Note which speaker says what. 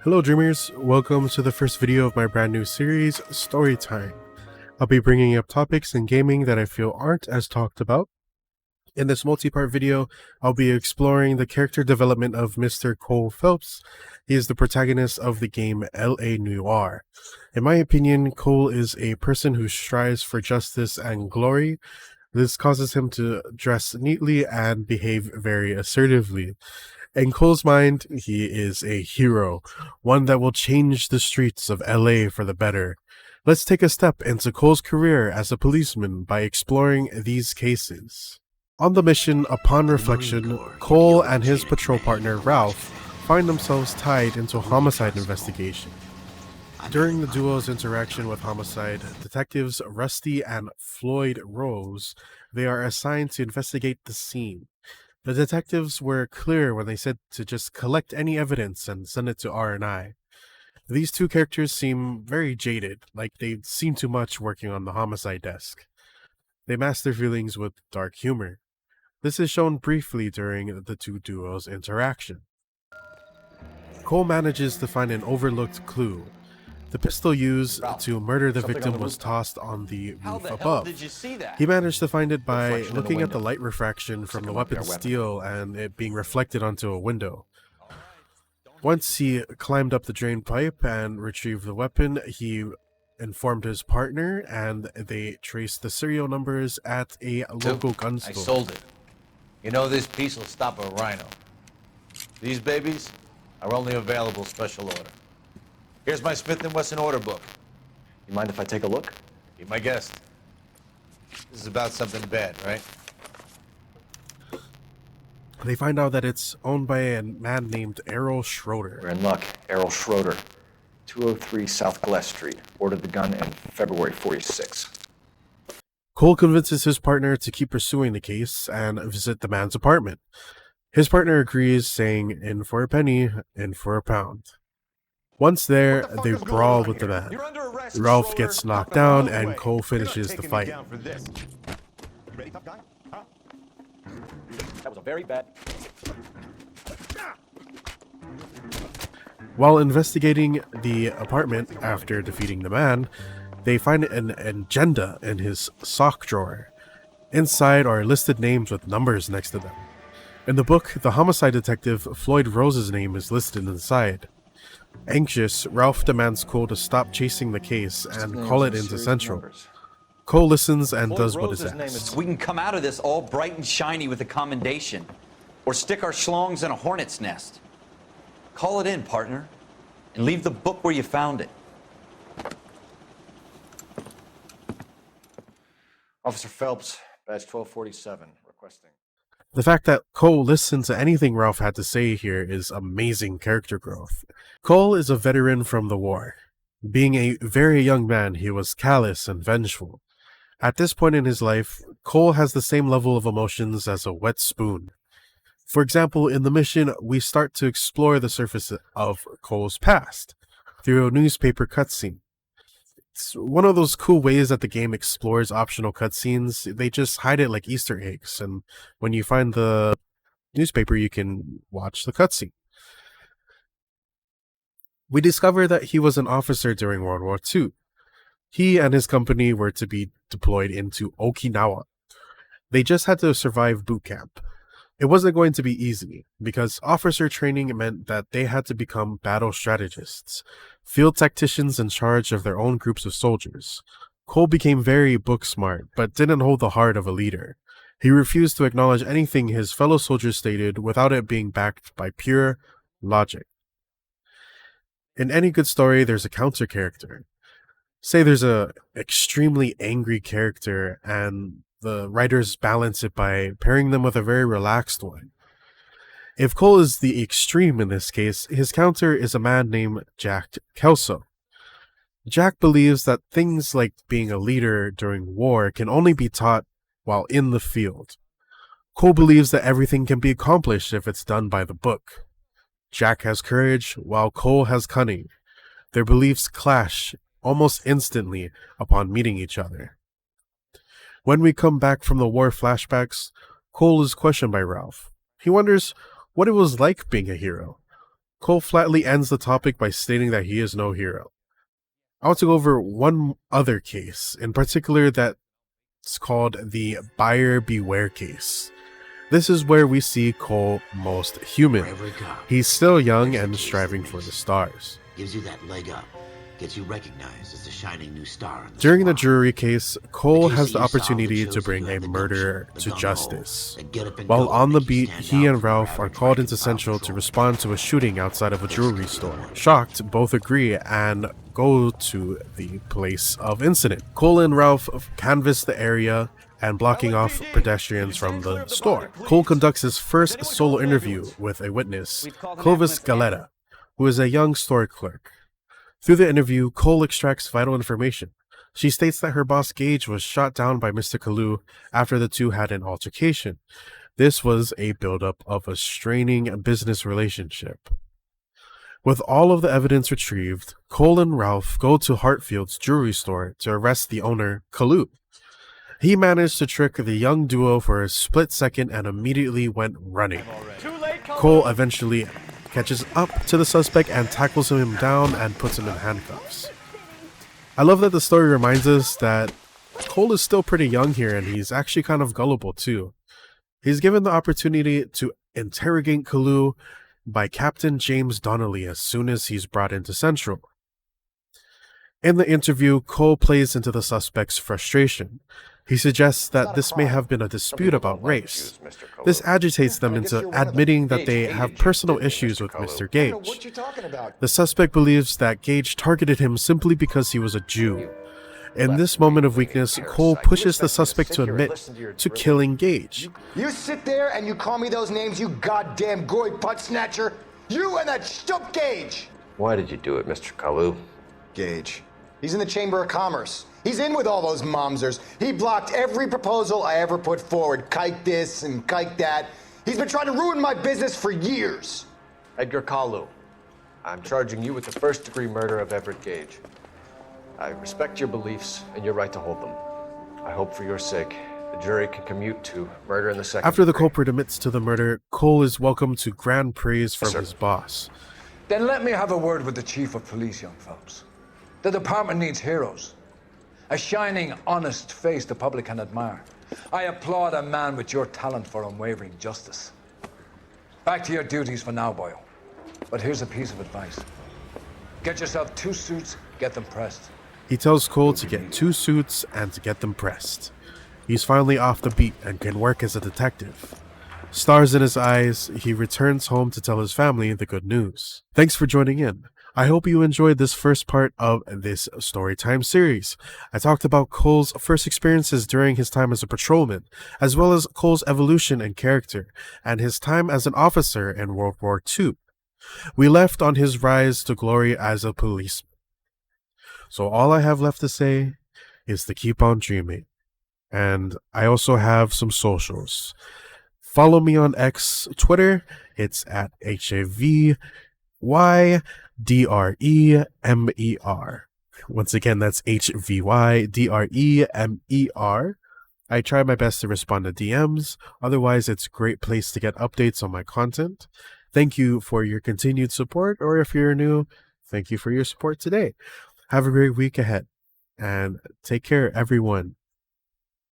Speaker 1: Hello Dreamers, welcome to the first video of my brand new series, Storytime. I'll be bringing up topics in gaming that I feel aren't as talked about. In this multi-part video, I'll be exploring the character development of Mr. Cole Phelps. He is the protagonist of the game LA Noire. In my opinion, Cole is a person who strives for justice and glory. This causes him to dress neatly and behave very assertively. In Cole's mind, he is a hero, one that will change the streets of LA for the better. Let's take a step into Cole's career as a policeman by exploring these cases. On the mission, upon reflection, Cole and his patrol partner Ralph find themselves tied into a homicide investigation. During the duo's interaction with homicide, detectives Rusty and Floyd Rose, they are assigned to investigate the scene. The detectives were clear when they said to just collect any evidence and send it to R&I. These two characters seem very jaded, like they've seen too much working on the homicide desk. They mask their feelings with dark humor. This is shown briefly during the two duos' interaction. Cole manages to find an overlooked clue. The pistol used to murder the victim was tossed on the roof above. He managed to find it by looking at the light refraction from the weapon's steel and it being reflected onto a window. Once he climbed up the drain pipe and retrieved the weapon, he informed his partner and they traced the serial numbers at a local gun store.
Speaker 2: I sold it. You know, this piece will stop a rhino. These babies are only available special order. Here's my Smith & Wesson order book.
Speaker 3: You mind if I take a look?
Speaker 2: Be my guest. This is about something bad, right?
Speaker 1: They find out that it's owned by a man named Errol Schroeder.
Speaker 3: We're in luck. Errol Schroeder, 203 South Glass Street. Ordered the gun in February 46.
Speaker 1: Cole convinces his partner to keep pursuing the case and visit the man's apartment. His partner agrees, saying, "In for a penny, in for a pound." Once there, they brawl with the man. Ralph gets knocked down and Cole finishes the fight.
Speaker 3: That was a very bad...
Speaker 1: While investigating the apartment after defeating the man, they find an agenda in his sock drawer. Inside are listed names with numbers next to them. In the book, the homicide detective Floyd Rose's name is listed inside. Anxious, Ralph demands Cole to stop chasing the case and call it into Central. Cole listens and does what is asked.
Speaker 4: We can come out of this all bright and shiny with a commendation, or stick our schlongs in a hornet's nest. Call it in, partner, and leave the book where you found it.
Speaker 3: Officer Phelps, badge 1247, requesting.
Speaker 1: The fact that Cole listened to anything Ralph had to say here is amazing character growth. Cole is a veteran from the war. Being a very young man, he was callous and vengeful. At this point in his life, Cole has the same level of emotions as a wet spoon. For example, in the mission, we start to explore the surface of Cole's past through a newspaper cutscene. It's one of those cool ways that the game explores optional cutscenes. They just hide it like Easter eggs, and when you find the newspaper, you can watch the cutscene. We discover that he was an officer during World War II. He and his company were to be deployed into Okinawa. They just had to survive boot camp. It wasn't going to be easy, because officer training meant that they had to become battle strategists, field tacticians in charge of their own groups of soldiers. Cole became very book smart, but didn't hold the heart of a leader. He refused to acknowledge anything his fellow soldiers stated without it being backed by pure logic. In any good story, there's a counter character. Say there's a extremely angry character and the writers balance it by pairing them with a very relaxed one. If Cole is the extreme in this case, his counter is a man named Jack Kelso. Jack believes that things like being a leader during war can only be taught while in the field. Cole believes that everything can be accomplished if it's done by the book. Jack has courage, while Cole has cunning. Their beliefs clash almost instantly upon meeting each other. When we come back from the war flashbacks, Cole is questioned by Ralph. He wonders what it was like being a hero. Cole flatly ends the topic by stating that he is no hero. I want to go over one other case, in particular that's called the buyer beware case. This is where we see Cole most human. He's still young and striving for the stars.
Speaker 5: Gives you that leg up. Gets you recognized as the shining new star.
Speaker 1: During the jury case, Cole has the opportunity to bring a murderer to justice. While on the beat, he and Ralph are called into Central to respond to a shooting outside of a jewelry store. Shocked, both agree and go to the place of incident. Cole and Ralph canvass the area and blocking off pedestrians from the store. Cole conducts his first solo interview with a witness, Clovis Galetta, who is a young store clerk. Through the interview, Cole extracts vital information. She states that her boss Gage was shot down by Mr. Kalu after the two had an altercation. This was a buildup of a straining business relationship. With all of the evidence retrieved, Cole and Ralph go to Hartfield's jewelry store to arrest the owner, Kalu. He managed to trick the young duo for a split second and immediately went running. Cole eventually catches up to the suspect and tackles him down and puts him in handcuffs. I love that the story reminds us that Cole is still pretty young here and he's actually kind of gullible too. He's given the opportunity to interrogate Kalu by Captain James Donnelly as soon as he's brought into Central. In the interview, Cole plays into the suspect's frustration. He suggests that this may have been a dispute about race. This agitates them into admitting that they have personal issues with Mr. Gage. The suspect believes that Gage targeted him simply because he was a Jew. In this moment of weakness, Cole pushes the suspect to admit to killing Gage.
Speaker 6: You sit there and you call me those names, you goddamn goy butt snatcher. You and that stup Gage.
Speaker 3: Why did you do it, Mr. Kalu?
Speaker 6: Gage. He's in the Chamber of Commerce. He's in with all those momsers. He blocked every proposal I ever put forward. Kike this and kike that. He's been trying to ruin my business for years.
Speaker 3: Edgar Kalu, I'm charging you with the first-degree murder of Everett Gage. I respect your beliefs and your right to hold them. I hope for your sake the jury can commute to murder in the second
Speaker 1: After the
Speaker 3: degree.
Speaker 1: culprit admits to the murder, Cole is welcomed to grand praise from his boss.
Speaker 7: Then let me have a word with the chief of police, young Phelps. The department needs heroes. A shining, honest face the public can admire. I applaud a man with your talent for unwavering justice. Back to your duties for now, boyo. But here's a piece of advice. Get yourself 2 suits, get them pressed.
Speaker 1: He tells Cole to get 2 suits and to get them pressed. He's finally off the beat and can work as a detective. Stars in his eyes, he returns home to tell his family the good news. Thanks for joining in. I hope you enjoyed this first part of this Storytime series. I talked about Cole's first experiences during his time as a patrolman, as well as Cole's evolution and character, and his time as an officer in World War II. We left on his rise to glory as a policeman. So all I have left to say is to keep on dreaming. And I also have some socials. Follow me on X, Twitter. It's at HAVYDREMER. Once again, that's HVYDREMER. I try my best to respond to DMs. Otherwise, it's a great place to get updates on my content. Thank you for your continued support, or if you're new, thank you for your support today. Have a great week ahead, and take care, everyone.